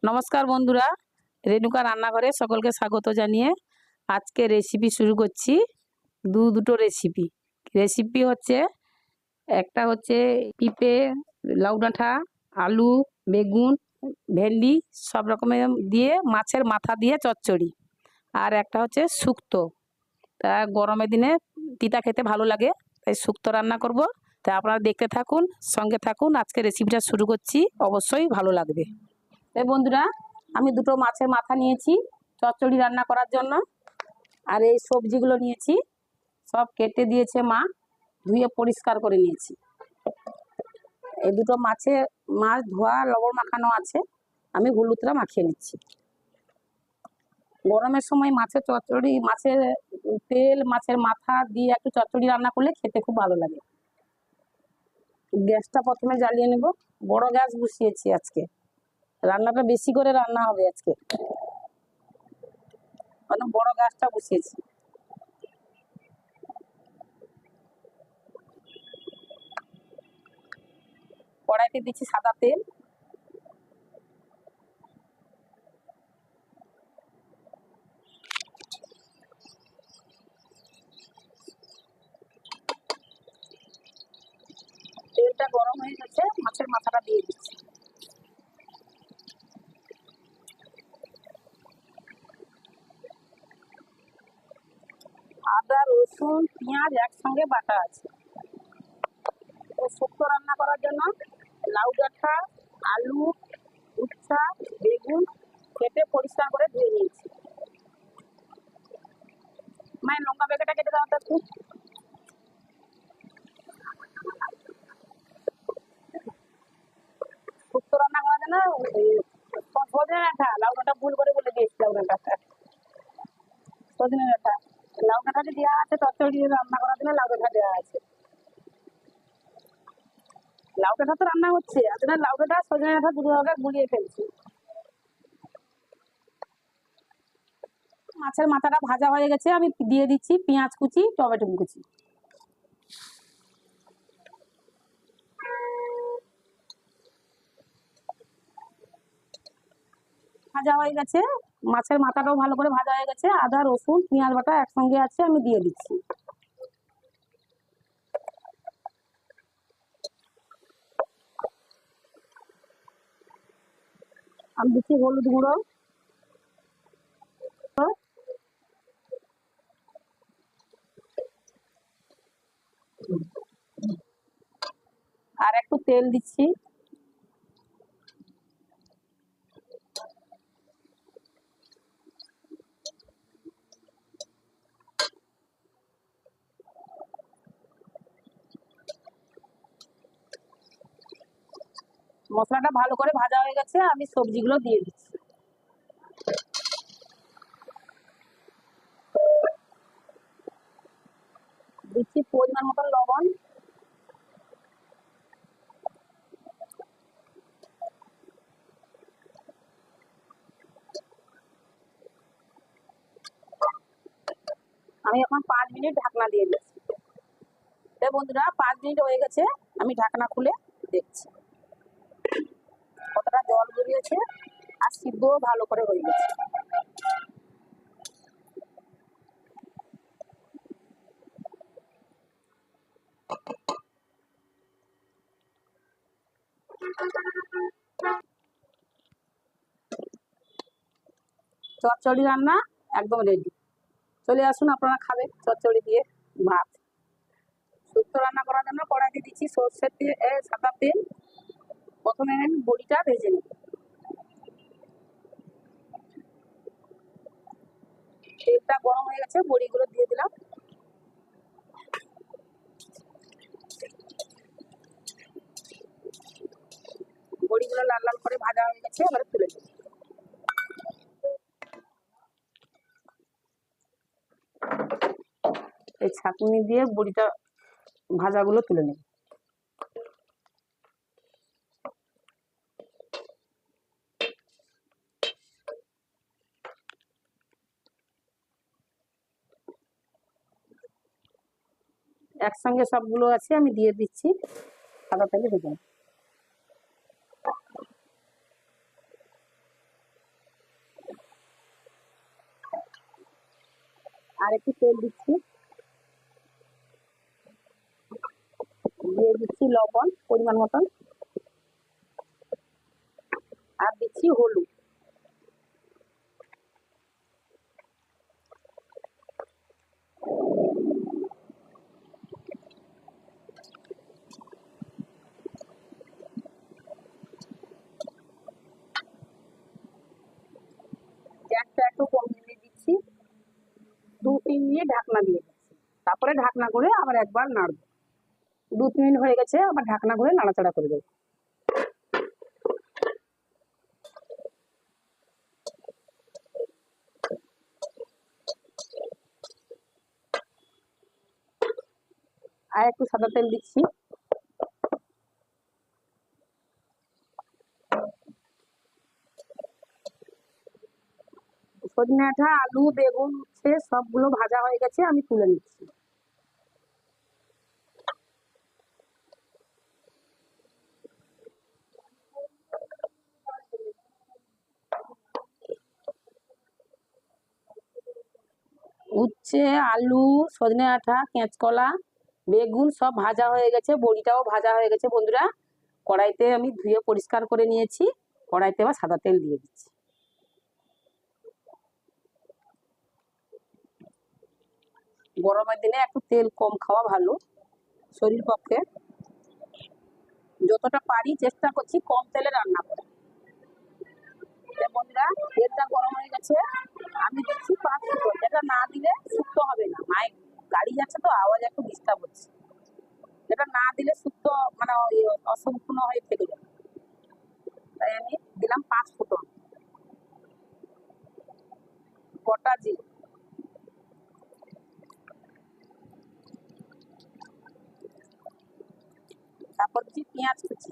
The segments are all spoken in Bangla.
নমস্কার বন্ধুরা, রেণুকা রান্নাঘরে সকলকে স্বাগত জানিয়ে আজকে রেসিপি শুরু করছি। দুটো রেসিপি রেসিপি হচ্ছে, একটা হচ্ছে পিঁপে, লাউ ডাঁটা, আলু, বেগুন, ভেন্ডি সব রকমের দিয়ে মাছের মাথা দিয়ে চচ্চড়ি। আর একটা হচ্ছে শুক্তো। তা গরমের দিনে তিতা খেতে ভালো লাগে, তাই শুক্তো রান্না করব। তা আপনারা দেখতে থাকুন, সঙ্গে থাকুন। আজকে রেসিপিটা শুরু করছি, অবশ্যই ভালো লাগবে। এই বন্ধুরা, আমি দুটো মাছের মাথা নিয়েছি চচ্চড়ি রান্না করার জন্য। আর এই সবজিগুলো নিয়েছি, সব কেটে দিয়েছে মা, ধুয়ে পরিষ্কার করে নিয়েছি। এই দুটো মাছ ধোয়া লবণ মাখানো আছে, আমি হলুদটা মাখিয়ে নিচ্ছি। গরমের সময় মাছের চচ্চড়ি, মাছের তেল, মাছের মাথা দিয়ে একটু চচ্চড়ি রান্না করলে খেতে খুব ভালো লাগে। গ্যাসটা প্রথমে জ্বালিয়ে নেব। বড় গ্যাস বসিয়েছি আজকে, রান্নাটা বেশি করে রান্না হবে আজকে, মানে বড় গ্যাসটা বসিয়েছি। কড়াইতে দিচ্ছি সাদা তেল। তেলটা গরম হয়ে গেছে, মাছের মাথাটা দিয়ে দিচ্ছি। আদা, রসুন, পেঁয়াজ একসঙ্গে বাটা আছে। শুক্তো রান্না করার জন্য লাউ ডাঁটা, আলু, উচ্ছা, বেগুন কেটে পরিষ্কার করে ধুয়ে নিয়েছি। মায়ের লঙ্কা বেগেটা কেটে দাও তো একটু। শুক্তো রান্না করার জন্য সজনে ডাঁটা, লাউ ডাঁটা ভুল করে বলে দিয়েছি। লাউ ডাঁটা, সজনে ডাঁটা, লাউ ডাঁটাতে দেওয়া আছে। চচ্চড়ি রান্না করার জন্য লাউ ডাঁটা দেওয়া আছে। লাউ ডাঁটা তো রান্না হচ্ছে, আপনার লাউ ডাঁটা সজনে ডাঁটা দুটো ভাগে গুলিয়ে ফেলছি। মাছের মাথাটা ভাজা হয়ে গেছে, আমি দিয়ে দিচ্ছি পেঁয়াজ কুচি, টমেটো কুচি। ভাজা হয়ে গেছে, মাছের মাথাটাও ভালো করে ভাজা হয়ে গেছে। আদা, রসুন, পেঁয়াজ বাটা একসঙ্গে আছে, আমি দিয়ে দিচ্ছি। আমি দিচ্ছি হলুদ গুঁড়ো, আর একটু তেল দিচ্ছি। মশলাটা ভালো করে ভাজা হয়ে গেছে, আমি সবজিগুলো দিয়ে দিচ্ছি। দিচ্ছি পরিমাণ মতো লবণ, আমি এখন 5 মিনিট ঢাকনা দিয়ে দিচ্ছি। বন্ধুরা, 5 মিনিট হয়ে গেছে, আমি ঢাকনা খুলে দেখছি কতটা জল বেরিয়েছে, আর সিদ্ধও ভালো করে হয়ে গেছে। চচ্চড়ি রান্না একদম রেডি। চলে আসুন, আপনারা খাবেন চচ্চড়ি দিয়ে ভাত। শুক্তো রান্না করার জন্য কড়াইতে দিচ্ছি সর্ষের তেল, সাদা তেল। প্রথমে আমি বড়িটা ভেজে নেব। তেলটা গরম হয়ে গেছে, বড়িগুলো দিয়ে দিলাম। বড়িগুলো লাল লাল করে ভাজা হয়ে গেছে, এবারে তুলে দেব। এই ছাঁকুনি দিয়ে বড়িটা ভাজাগুলো তুলে নেব। একসঙ্গে সবগুলো আছে, আমি দিয়ে দিচ্ছি। সাদা তেলে ভেজে নেব। আর একটু তেল দিচ্ছি, দিয়ে দিচ্ছি লবণ পরিমাণ মতন, আর দিচ্ছি হলুদ। গ্যাসটা একটু কমিয়ে দিচ্ছি, 2-3 মিনিট ঢাকনা দিয়ে দিচ্ছি, তারপরে ঢাকনা করে আবার একবার নাড়ব। 2-3 মিনিট হয়ে গেছে, আবার ঢাকনা করে নাড়াচাড়া করে দেবো। আর একটু সাদা তেল দিচ্ছি, সজনে ডাঁটা, আলু, বেগুন সবগুলো ভাজা হয়ে গেছে, আমি তুলে নিচ্ছি। উচ্ছে, আলু, সজনে ডাঁটা, কাঁচকলা, বেগুন সব ভাজা হয়ে গেছে, বড়িটাও ভাজা হয়ে গেছে বন্ধুরা। কড়াইতে আমি ধুয়ে পরিষ্কার করে নিয়েছি, কড়াইতে আবার সাদা তেল দিয়ে দিচ্ছি। গরমের দিনে একটু তেল কম খাওয়া ভালো শরীর পক্ষে। যতটা পারি চেষ্টা করছি কম তেলে রান্না করা। বন্ধুরা, তেলটা গরম হয়ে গেছে, আমি দিচ্ছি 5 ফোড়ন। এটা না দিলে শুক্তো হবে না, মায়ের গাড়ি যাচ্ছে তো আওয়াজ একটু ডিস্টার্ব হচ্ছে। এটা না দিলে শুক্তো মানে অসম্পূর্ণ হয়ে থেকে যাবে, তাই আমি দিলাম 5 ফোড়ন। গোটা জিরে, তারপর দিচ্ছি পেঁয়াজ কুচি,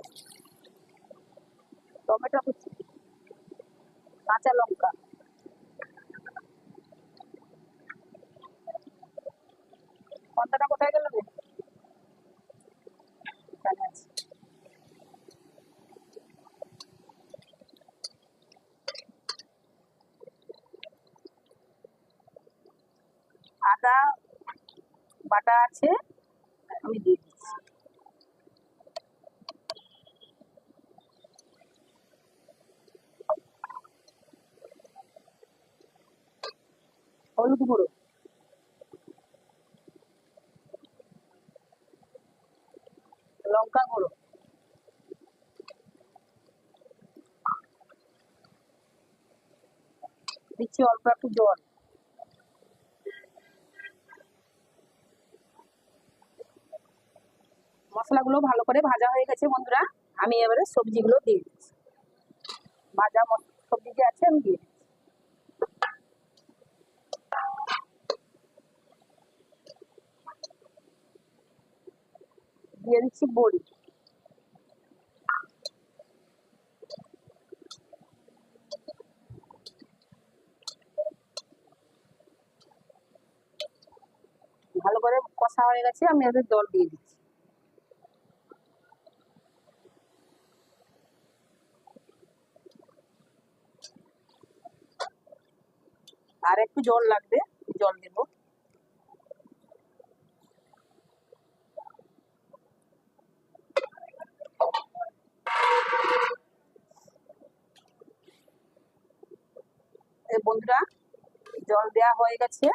টমেটো কুচি, কাঁচা লঙ্কা। কন্টাটা কোথায় গেল রে? এখানে আছে। আদা বাটা আছে, আমি দিয়ে দিচ্ছি। হলুদ গুঁড়ো, লঙ্কা গুঁড়ো, দিচ্ছি অল্প একটু জল। মশলাগুলো ভালো করে ভাজা হয়ে গেছে বন্ধুরা, আমি এবারে সবজিগুলো দিয়ে দিচ্ছি। ভাজা সবজি যে আছে আমি দিয়ে দিচ্ছি। দিয়ে দিচ্ছি বড়ি, ভালো করে কষা হয়ে গেছে, আমি এবার জল দিয়ে দিচ্ছি। আর একটু জল লাগবে, জল দেব। বন্ধুরা, জল দেওয়া হয়ে গেছে,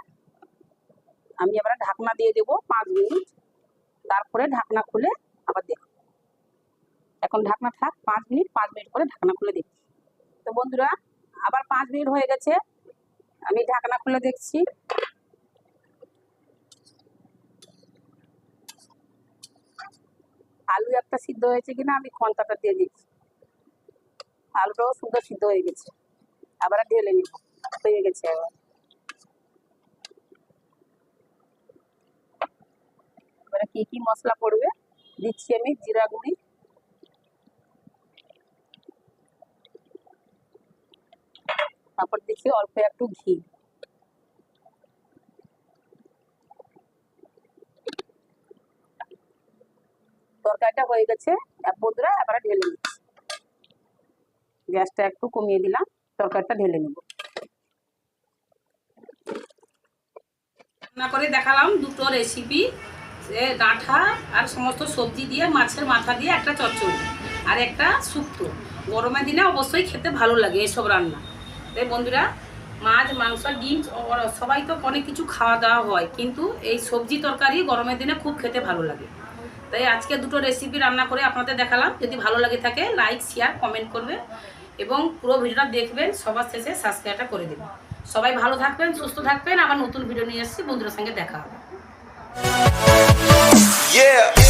আমি এবার ঢাকনা দিয়ে দেবো 5 মিনিট, তারপরে ঢাকনা খুলে আবার দেখো। এখন ঢাকনা থাক 5 মিনিট, 5 মিনিট করে ঢাকনা খুলে দেখছি। তো বন্ধুরা, আবার 5 মিনিট হয়ে গেছে, আমি ঢাকনা খুলে দেখছি। আলু একটা সিদ্ধ হয়েছে কিনা আমি খন্তাটা দিয়ে দিচ্ছি। আলুটাও সুন্দর সিদ্ধ হয়ে গেছে, আবার ঢেলে নিব, হয়ে গেছে। এবারে কি কি মশলা পড়বে দিচ্ছি, আমি জিরা গুঁড়ি, তারপর দিচ্ছি অল্প একটু ঘি। তরকারিটা হয়ে গেছে বন্ধুরা, এবারে ঢেলে নিচ্ছি। গ্যাসটা একটু কমিয়ে দিলাম, তরকারিটা ঢেলে নেব। রান্না করে দেখালাম দুটো রেসিপি, ডাঁটা আর সমস্ত সবজি দিয়ে, মাছের মাথা দিয়ে একটা চচ্চড়ি আর একটা শুক্তো। গরমের দিনে অবশ্যই খেতে ভালো লাগে এসব রান্না। তাই বন্ধুরা, মাছ মাংস ডিম সবাই তো অনেক কিছু খাওয়া দাওয়া হয়, কিন্তু এই সবজি তরকারি গরমের দিনে খুব খেতে ভালো লাগে। তাই আজকে দুটো রেসিপি রান্না করে আপনাদের দেখালাম। যদি ভালো লাগে থাকে লাইক শেয়ার কমেন্ট করবেন এবং পুরো ভিডিওটা দেখবেন, সবার শেষে সাবস্ক্রাইবটা করে দেবেন। সবাই ভালো থাকবেন, সুস্থ থাকবেন। আবার নতুন ভিডিও নিয়ে এসেছি, বন্ধুদের সঙ্গে দেখা হবে। Yeah.